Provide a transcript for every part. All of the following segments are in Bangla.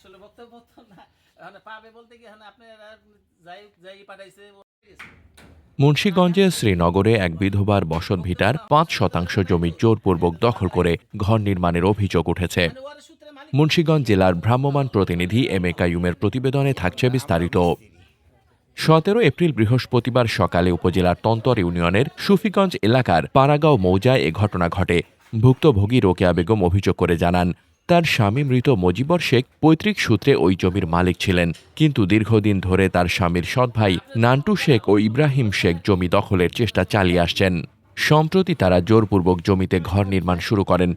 আসলে বক্তব্য তো না পাবে বলতে কি আপনারা যাই পাঠাইছে। মুন্সিগঞ্জের শ্রীনগরে এক বিধবার বসতভিটার ৫% জমি জোরপূর্বক দখল করে ঘর নির্মাণের অভিযোগ উঠেছে। ওর সূত্রে মালিক মুন্সিগঞ্জ জেলার ভ্রাম্যমাণ প্রতিনিধি এম এ কাইয়ুমের প্রতিবেদনে থাকছে বিস্তারিত। ১৭ এপ্রিল বৃহস্পতিবার সকালে উপজেলার তন্তর ইউনিয়নের সুফিগঞ্জ এলাকার পাড়াগাঁও মৌজায় এ ঘটনা ঘটে। ভুক্তভোগী রোকেয়া বেগম অভিযোগ করে জানান, তার স্বামী মৃত মজিবর শেখ পৈতৃক সূত্রে ওই জমির মালিক ছিলেন, কিন্তু দীর্ঘদিন ধরে তার স্বামীর সৎ ভাই নান্টু শেখ ও ইব্রাহিম শেখ জমি দখলের চেষ্টা চালিয়ে আসছেন। সম্প্রতি তারা জোরপূর্বক জমিতে ঘর নির্মাণ শুরু করেন।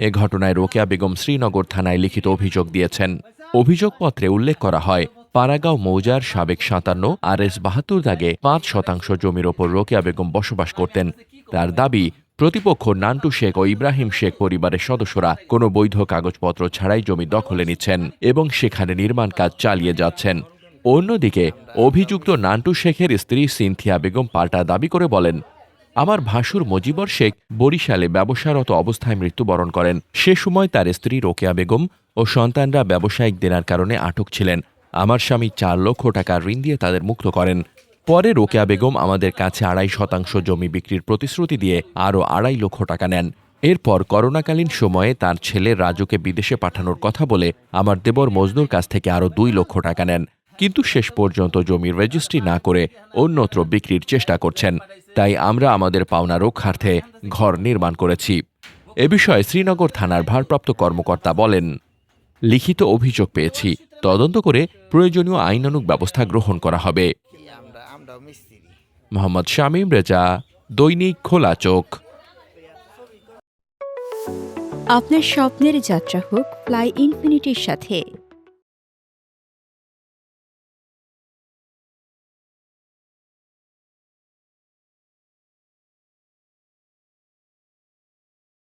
এ ঘটনায় রোকেয়া বেগম শ্রীনগর থানায় লিখিত অভিযোগ দিয়েছেন। অভিযোগপত্রে উল্লেখ করা হয়, পাড়াগাঁও মৌজার সাবেক ৫৭ RS ৭২ দাগে ৫% জমির ওপর রোকেয়া বেগম বসবাস করতেন। তার দাবি, প্রতিপক্ষ নান্টু শেখ ও ইব্রাহিম শেখ পরিবারের সদস্যরা কোনো বৈধ কাগজপত্র ছাড়াই জমি দখলে নিচ্ছেন এবং সেখানে নির্মাণ কাজ চালিয়ে যাচ্ছেন। অন্যদিকে অভিযুক্ত নান্টু শেখের স্ত্রী সিনথিয়া বেগম পাল্টা দাবি করে বলেন, আমার ভাসুর মজিবর শেখ বরিশালে ব্যবসারত অবস্থায় মৃত্যুবরণ করেন। সে সময় তার স্ত্রী রোকেয়া বেগম ও সন্তানরা ব্যবসায়িক দেনার কারণে আটক ছিলেন। আমার স্বামী ৪ লক্ষ টাকা ঋণ দিয়ে তাদের মুক্ত করেন। পরে রোকেয়া বেগম আমাদের কাছে ২.৫% জমি বিক্রির প্রতিশ্রুতি দিয়ে আরও ২.৫ লক্ষ টাকা নেন। এরপর করোনাকালীন সময়ে তার ছেলে রাজুকে বিদেশে পাঠানোর কথা বলে আমার দেবর মজনুর কাছ থেকে আরও ২ লক্ষ টাকা নেন, কিন্তু শেষ পর্যন্ত জমির রেজিস্ট্রি না করে অন্যত্র বিক্রির চেষ্টা করছেন। তাই আমরা আমাদের পাওনা রক্ষার্থে ঘর নির্মাণ করেছি। এ বিষয়ে শ্রীনগর থানার ভারপ্রাপ্ত কর্মকর্তা বলেন, লিখিত অভিযোগ পেয়েছি, তদন্ত করে প্রয়োজনীয় আইনানুগ ব্যবস্থা গ্রহণ করা হবে। মোহাম্মদ শামীম রেজা, দৈনিক খোলা চোখ। আপনার স্বপ্নের যাত্রা হোক ফ্লাই ইনফিনিটির সাথে।